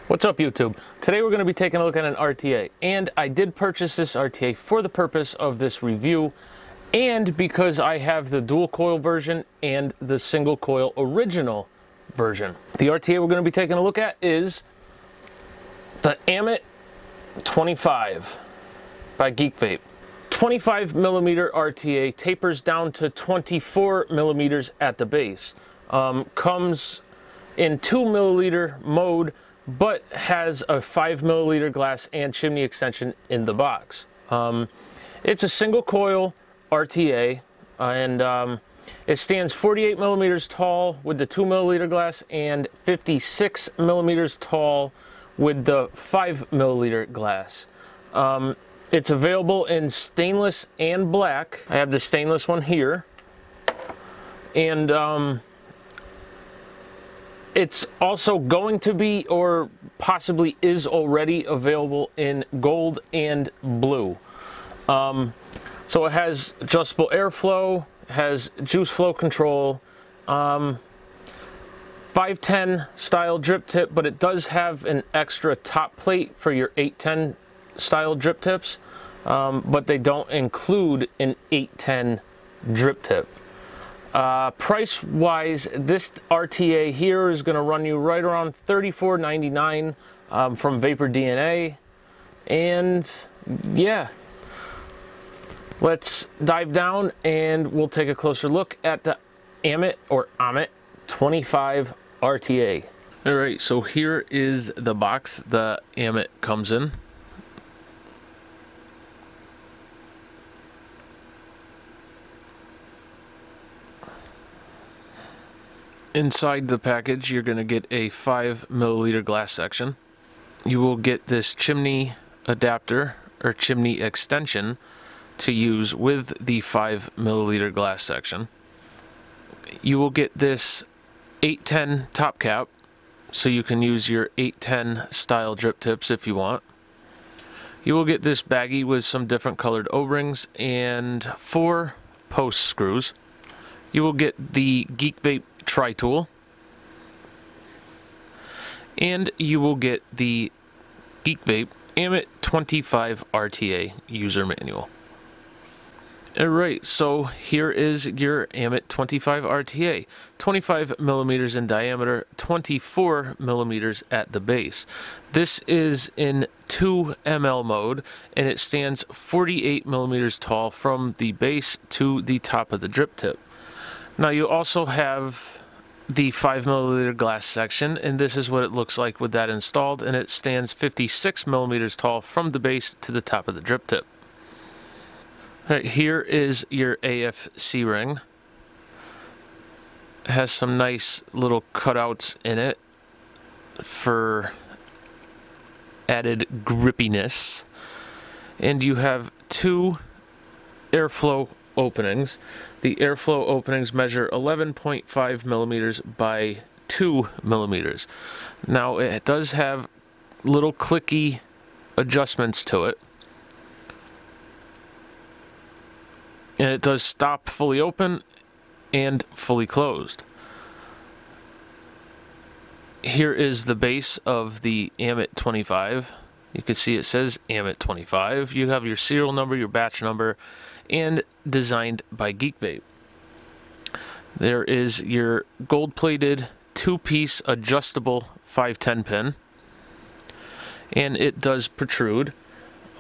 What's up, YouTube? Today we're going to be taking a look at an RTA, and I did purchase this RTA for the purpose of this review and because I have the dual coil version and the single coil original version. The RTA we're going to be taking a look at is the Ammit 25 by Geekvape. 25 millimeter RTA tapers down to 24 millimeters at the base. Comes in 2 milliliter mode, but has a 5 milliliter glass and chimney extension in the box. It's a single coil RTA, and it stands 48 millimeters tall with the 2 milliliter glass and 56 millimeters tall with the 5 milliliter glass. It's available in stainless and black. I have the stainless one here, and it's also going to be, or possibly is already, available in gold and blue. So it has adjustable airflow, has juice flow control, 510 style drip tip, but it does have an extra top plate for your 810 style drip tips, but they don't include an 810 drip tip. Price wise, this RTA here is going to run you right around $34.99 from Vapor DNA. And yeah, let's dive down and we'll take a closer look at the Ammit, or Ammit 25 RTA. Alright, so here is the box the Ammit comes in. Inside the package, you're going to get a 5 milliliter glass section. You will get this chimney adapter, or chimney extension, to use with the 5 milliliter glass section. You will get this 810 top cap, so you can use your 810 style drip tips if you want. You will get this baggie with some different colored O-rings and 4 post screws. You will get the Geekvape tri-tool, and you will get the Geekvape Ammit 25 RTA user manual. Alright, so here is your Ammit 25 RTA. 25 millimeters in diameter, 24 millimeters at the base. This is in 2 ml mode, and it stands 48 millimeters tall from the base to the top of the drip tip. Now you also have the 5 milliliter glass section, and this is what it looks like with that installed, and it stands 56 millimeters tall from the base to the top of the drip tip. All right, here is your AFC ring. It has some nice little cutouts in it for added grippiness, and you have 2 airflow openings. The airflow openings measure 11.5 millimeters by 2 millimeters. Now it does have little clicky adjustments to it, and it does stop fully open and fully closed. Here is the base of the Ammit 25. You can see it says Ammit 25. You have your serial number, your batch number, and designed by Geekvape. There is your gold-plated 2-piece adjustable 510 pin, and it does protrude.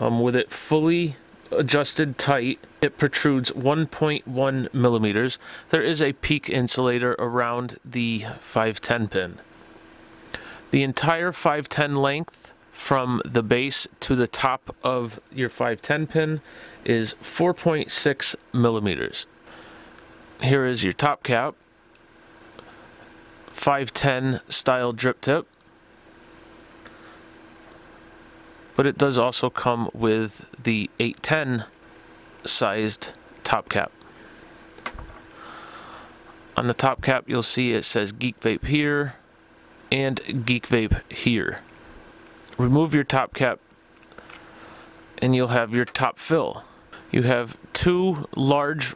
With it fully adjusted tight, it protrudes 1.1 millimeters. There is a peak insulator around the 510 pin. The entire 510 length from the base to the top of your 510 pin is 4.6 millimeters. Here is your top cap, 510 style drip tip, but it does also come with the 810 sized top cap. On the top cap, you'll see it says Geekvape here and Geekvape here. Remove your top cap and you'll have your top fill. You have 2 large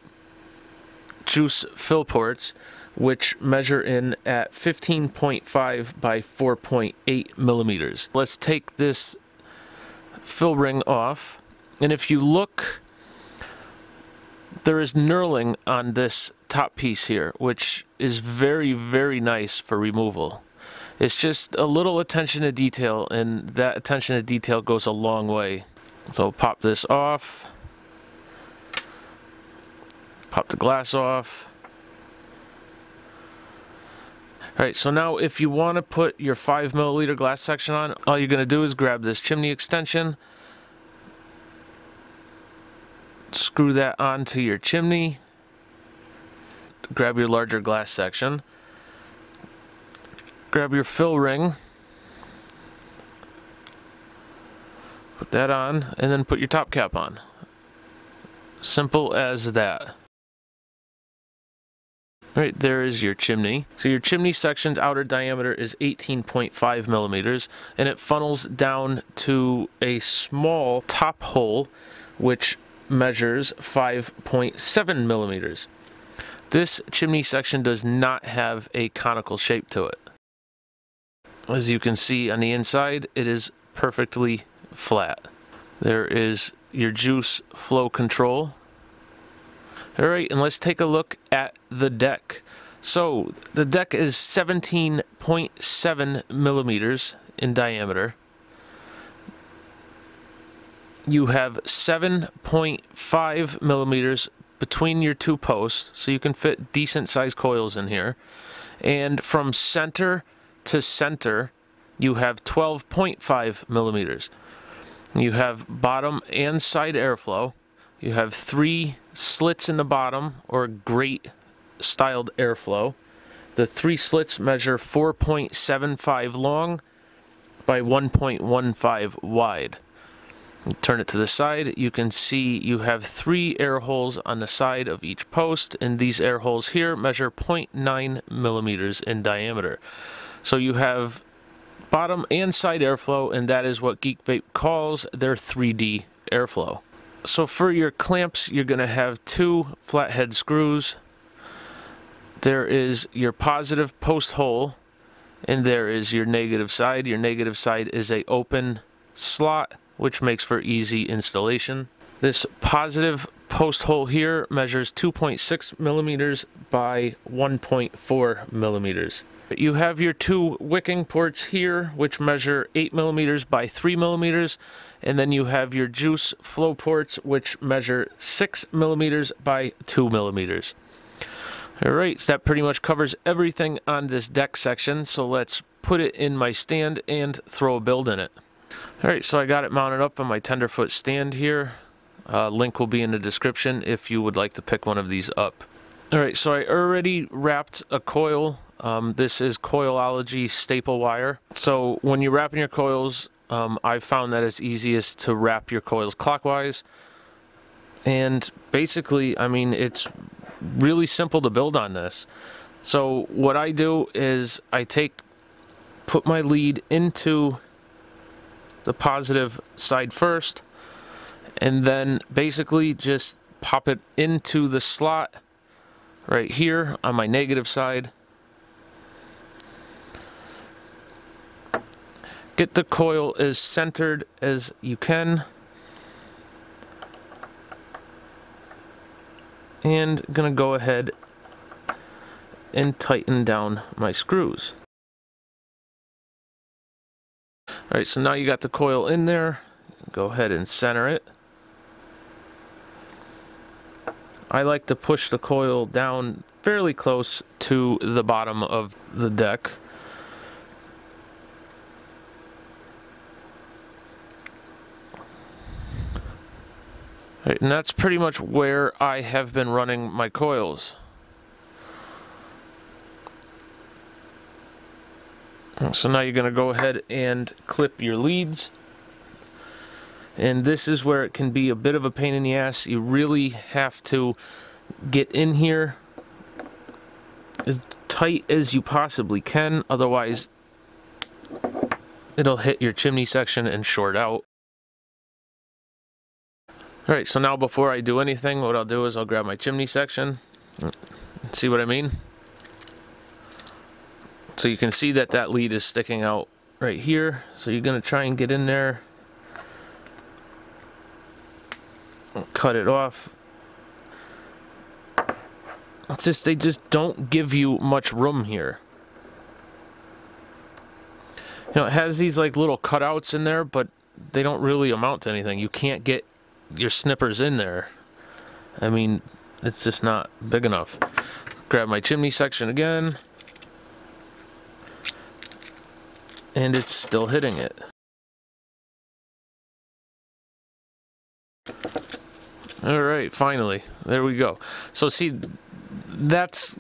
juice fill ports which measure in at 15.5 by 4.8 millimeters. Let's take this fill ring off, and if you look, there is knurling on this top piece here, which is very, very nice for removal. It's just a little attention to detail, and that attention to detail goes a long way. So pop this off, pop the glass off. Alright, so now if you want to put your 5 milliliter glass section on, all you're going to do is grab this chimney extension, screw that onto your chimney, grab your larger glass section, grab your fill ring, put that on, and then put your top cap on. Simple as that. Alright, there is your chimney. So your chimney section's outer diameter is 18.5 millimeters, and it funnels down to a small top hole, which measures 5.7 millimeters. This chimney section does not have a conical shape to it. As you can see on the inside, it is perfectly flat. There is your juice flow control. Alright, and let's take a look at the deck. So, the deck is 17.7 millimeters in diameter. You have 7.5 millimeters between your two posts, so you can fit decent sized coils in here. And from center to center, you have 12.5 millimeters. You have bottom and side airflow. You have 3 slits in the bottom, or grate styled airflow. The 3 slits measure 4.75 long by 1.15 wide. You turn it to the side, you can see you have 3 air holes on the side of each post, and these air holes here measure 0.9 millimeters in diameter. So you have bottom and side airflow, and that is what Geekvape calls their 3D airflow. So for your clamps, you're going to have 2 flathead screws. There is your positive post hole, and there is your negative side. Your negative side is an open slot, which makes for easy installation. This positive post hole here measures 2.6 millimeters by 1.4 millimeters. You have your 2 wicking ports here, which measure 8 millimeters by 3 millimeters, and then you have your juice flow ports, which measure 6 millimeters by 2 millimeters. Alright, so that pretty much covers everything on this deck section, so let's put it in my stand and throw a build in it. Alright, so I got it mounted up on my tenderfoot stand here. Link will be in the description if you would like to pick one of these up. Alright, so I already wrapped a coil. This is Coilology staple wire. So when you're wrapping your coils, I've found that it's easiest to wrap your coils clockwise. And basically, I mean, it's really simple to build on this. So what I do is I put my lead into the positive side first, and then basically just pop it into the slot right here on my negative side. Get the coil as centered as you can, and I'm gonna go ahead and tighten down my screws. Alright, so now you got the coil in there. Go ahead and center it. I like to push the coil down fairly close to the bottom of the deck. Alright, and that's pretty much where I have been running my coils. So now you're going to go ahead and clip your leads. And this is where it can be a bit of a pain in the ass. You really have to get in here as tight as you possibly can, otherwise it'll hit your chimney section and short out. Alright, so now before I do anything, what I'll do is I'll grab my chimney section. See what I mean? So you can see that that lead is sticking out right here. So you're going to try and get in there, cut it off. It's just, they just don't give you much room here. You know, it has these like little cutouts in there, but they don't really amount to anything. You can't get your snippers in there. I mean, it's just not big enough. Grab my chimney section again. And it's still hitting it. Alright, finally. There we go. So see, that's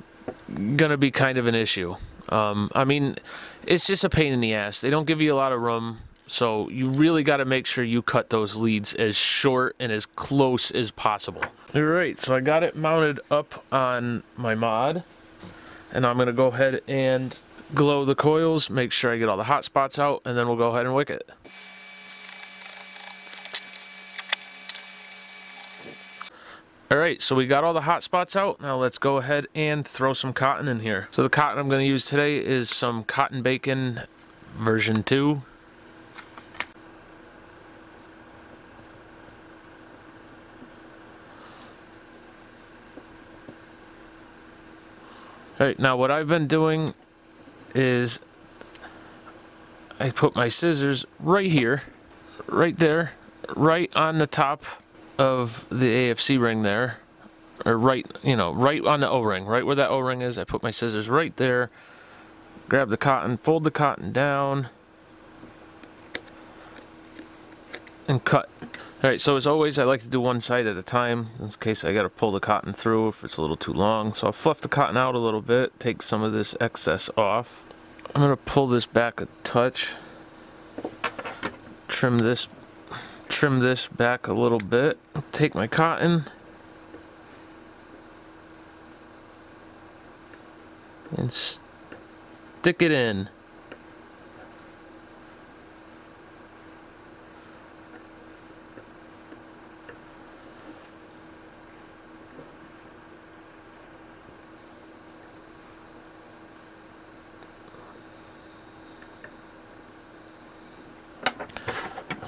gonna be kind of an issue. I mean, it's just a pain in the ass. They don't give you a lot of room, so you really got to make sure you cut those leads as short and as close as possible. Alright, so I got it mounted up on my mod, and I'm going to go ahead and glow the coils, make sure I get all the hot spots out, and then we'll go ahead and wick it. Alright, so we got all the hot spots out. Now let's go ahead and throw some cotton in here. So the cotton I'm going to use today is some Cotton Bacon version 2. Alright, now what I've been doing is I put my scissors right here, right there, right on the top of the AFC ring there, or right, you know, right on the O-ring, right where that O-ring is. I put my scissors right there, grab the cotton, fold the cotton down, and cut. Alright, so as always, I like to do one side at a time, in case I gotta pull the cotton through if it's a little too long. So I'll fluff the cotton out a little bit, take some of this excess off. I'm gonna pull this back a touch, trim this back a little bit. I'll take my cotton and stick it in.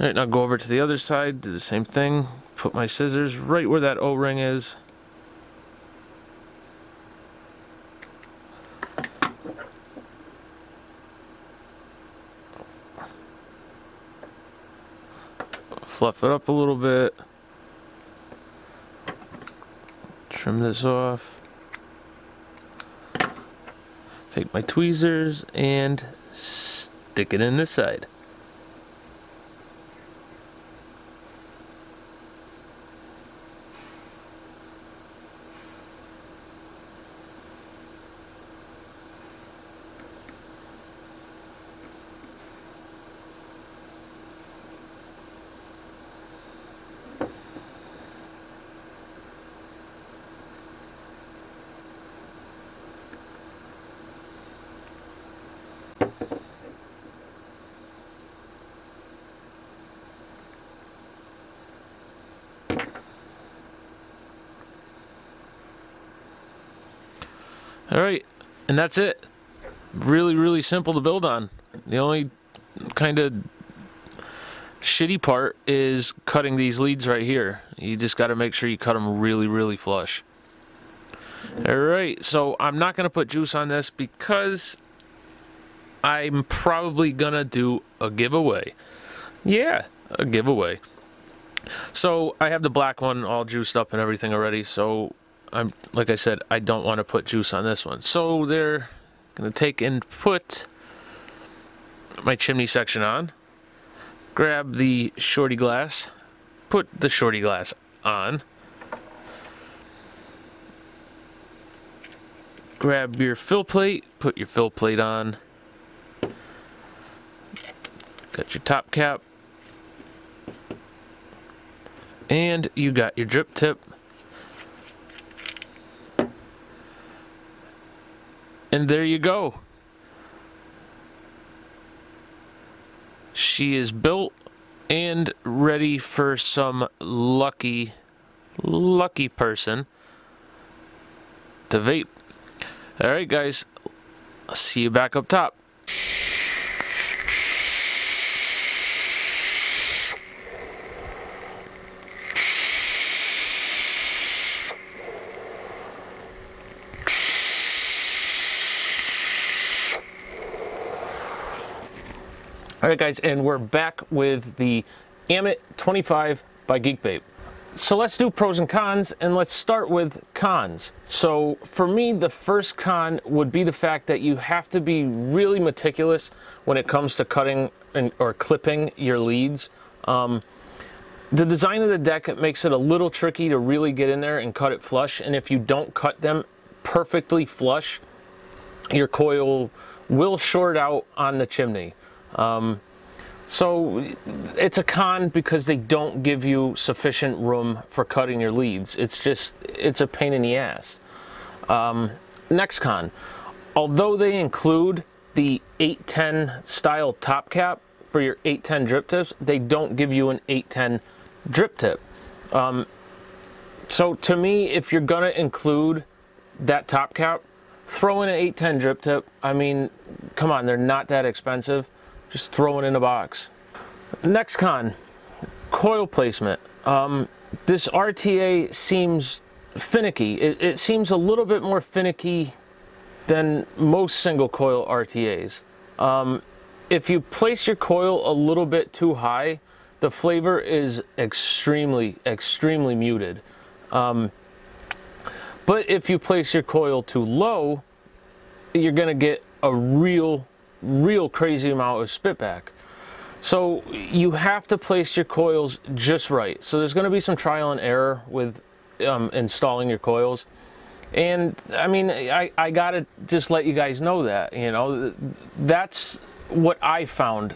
Alright, now go over to the other side, do the same thing. Put my scissors right where that O-ring is. Fluff it up a little bit. Trim this off. Take my tweezers and stick it in this side. Alright, and that's it. Really, really simple to build on. The only kind of shitty part is cutting these leads right here. You just got to make sure you cut them really, really flush. Alright, so I'm not going to put juice on this because I'm probably going to do a giveaway. Yeah, a giveaway. So I have the black one all juiced up and everything already, so like I said, I don't want to put juice on this one. So they're going to take and put my chimney section on. Grab the shorty glass. Put the shorty glass on. Grab your fill plate. Put your fill plate on. Got your top cap. And you got your drip tip. And there you go. She is built and ready for some lucky person to vape. Alright guys, I'll see you back up top. Alright guys, and we're back with the Ammit 25 by Geekvape. So let's do pros and cons, and let's start with cons. So for me, the first con would be the fact that you have to be really meticulous when it comes to cutting or clipping your leads. The design of the deck makes it a little tricky to really get in there and cut it flush, and if you don't cut them perfectly flush, your coil will short out on the chimney. So it's a con because they don't give you sufficient room for cutting your leads. It's a pain in the ass. Next con, although they include the 810 style top cap for your 810 drip tips, they don't give you an 810 drip tip. So to me, if you're gonna include that top cap, throw in an 810 drip tip. I mean, come on, they're not that expensive. Just throw it in a box. Next con, coil placement. This RTA seems finicky. It seems a little bit more finicky than most single coil RTAs. If you place your coil a little bit too high, the flavor is extremely muted. But if you place your coil too low, you're gonna get a real crazy amount of spitback. So you have to place your coils just right. So there's going to be some trial and error with installing your coils, and I mean, I gotta just let you guys know that, you know, that's what I found.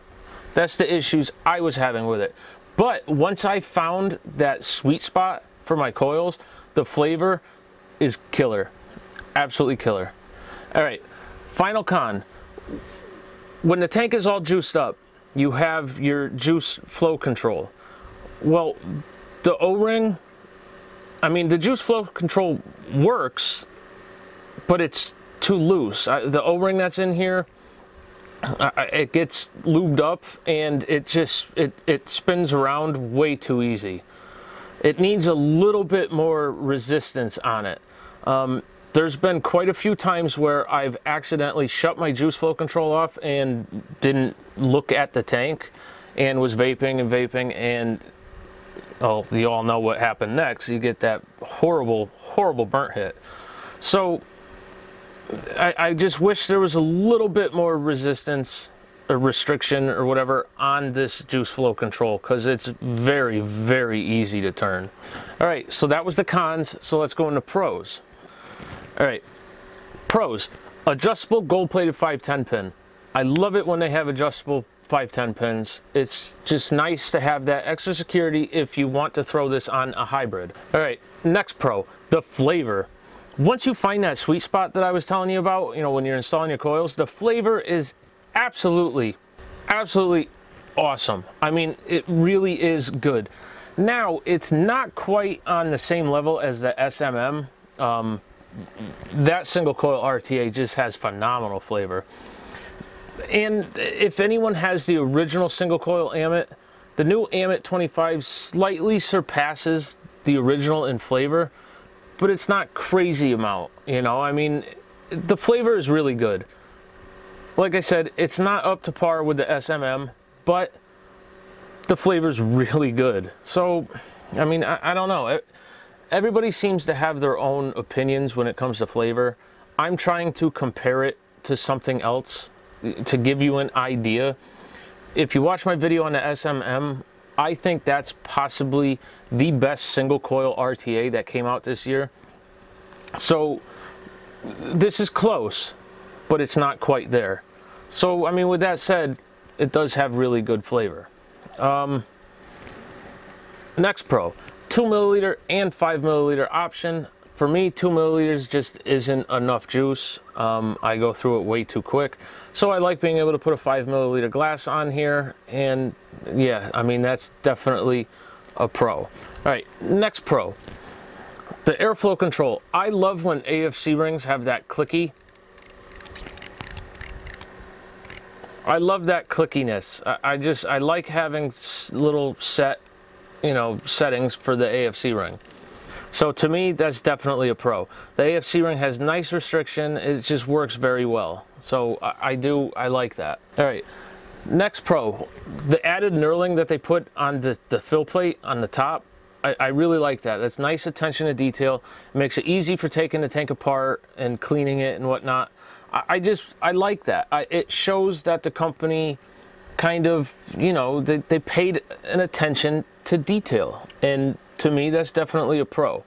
That's the issues I was having with it. But once I found that sweet spot for my coils, the flavor is killer, absolutely killer. All right, final con. When the tank is all juiced up, you have your juice flow control. Well, the O-ring, I mean, the juice flow control works, but it's too loose. The O-ring that's in here, it gets lubed up, and it spins around way too easy. It needs a little bit more resistance on it. There's been quite a few times where I've accidentally shut my juice flow control off and didn't look at the tank and was vaping, and oh, you all know what happened next. You get that horrible burnt hit. So I just wish there was a little bit more resistance or restriction or whatever on this juice flow control, because it's very easy to turn. All right, so that was the cons. So let's go into pros. All right, pros: adjustable gold-plated 510 pin. I love it when they have adjustable 510 pins. It's just nice to have that extra security if you want to throw this on a hybrid. All right, next pro: the flavor. Once you find that sweet spot that I was telling you about, you know, when you're installing your coils, the flavor is absolutely awesome. I mean, it really is good. Now, it's not quite on the same level as the SMM. That single coil RTA just has phenomenal flavor. And if anyone has the original single coil Ammit, the new Ammit 25 slightly surpasses the original in flavor, but it's not crazy amount, you know. I mean, the flavor is really good. Like I said, it's not up to par with the SMM, but the flavor is really good. So, I mean, I don't know. Everybody seems to have their own opinions when it comes to flavor. I'm trying to compare it to something else to give you an idea. If you watch my video on the SMM, I think that's possibly the best single coil RTA that came out this year. So this is close, but it's not quite there. So, I mean, with that said, it does have really good flavor. Next pro: 2 milliliter and 5 milliliter option. For me, 2 milliliters just isn't enough juice. I go through it way too quick. So I like being able to put a 5 milliliter glass on here. And yeah, I mean, that's definitely a pro. All right, next pro: the airflow control. I love when AFC rings have that clicky. I love that clickiness. I like having little set, you know, settings for the AFC ring. So to me, that's definitely a pro. The AFC ring has nice restriction. It just works very well. So I like that. All right, next pro, the added knurling that they put on the fill plate on the top. I really like that. That's nice attention to detail. It makes it easy for taking the tank apart and cleaning it and whatnot. I like that. It shows that the company kind of, you know, they paid an attention to detail. And to me, that's definitely a pro.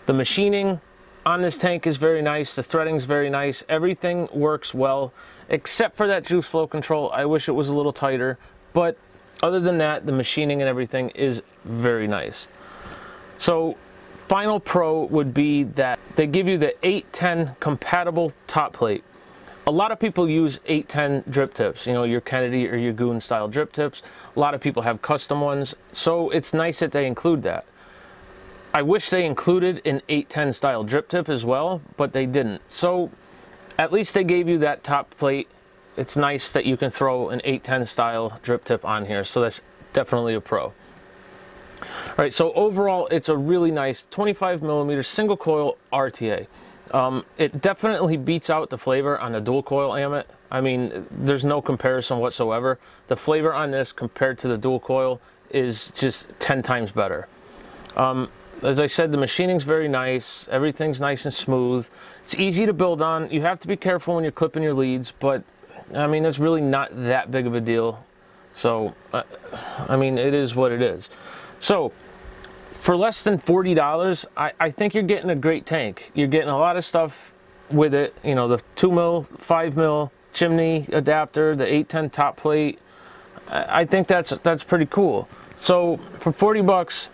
The machining on this tank is very nice. The threading is very nice. Everything works well, except for that juice flow control. I wish it was a little tighter. But other than that, the machining and everything is very nice. So final pro would be that they give you the 810 compatible top plate. A lot of people use 810 drip tips, you know, your Kennedy or your Goon style drip tips. A lot of people have custom ones, so it's nice that they include that. I wish they included an 810 style drip tip as well, but they didn't. So at least they gave you that top plate. It's nice that you can throw an 810 style drip tip on here, so that's definitely a pro. All right, so overall, it's a really nice 25mm single coil RTA. It definitely beats out the flavor on the dual coil Ammit. I mean, there's no comparison whatsoever. The flavor on this compared to the dual coil is just 10 times better. As I said, the machining's very nice. Everything's nice and smooth. It's easy to build on. You have to be careful when you're clipping your leads, but I mean, it's really not that big of a deal. So, I mean, it is what it is. So, for less than $40, I think you're getting a great tank. You're getting a lot of stuff with it. You know, the 2mm, 5mm chimney adapter, the 810 top plate. I think that's pretty cool. So for 40 bucks,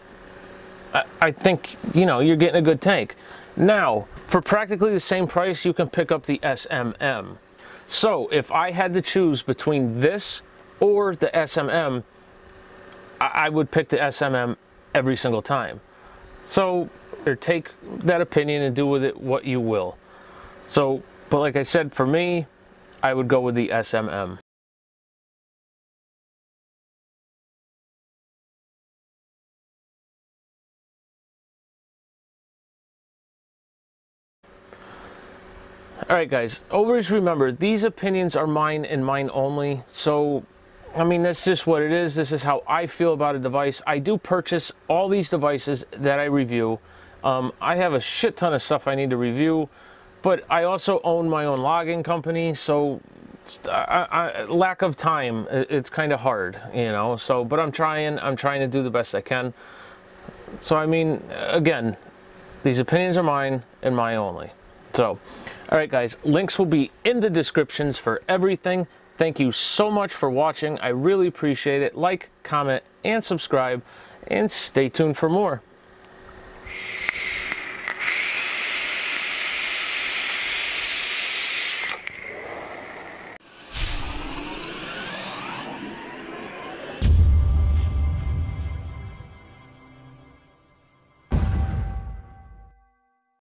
I think, you know, you're getting a good tank. Now, for practically the same price, you can pick up the SMM. So if I had to choose between this or the SMM, I would pick the SMM every single time. So take that opinion and do with it what you will. So, but like I said, for me, I would go with the SMM. Alright guys, always remember, these opinions are mine and mine only. So, I mean, that's just what it is. This is how I feel about a device. I do purchase all these devices that I review. I have a shit ton of stuff I need to review, but I also own my own logging company, so lack of time, it's kind of hard, you know. So, but I'm trying to do the best I can. So, I mean, again, these opinions are mine and mine only. So, alright guys, links will be in the descriptions for everything. Thank you so much for watching. I really appreciate it. Like, comment, and subscribe, and stay tuned for more.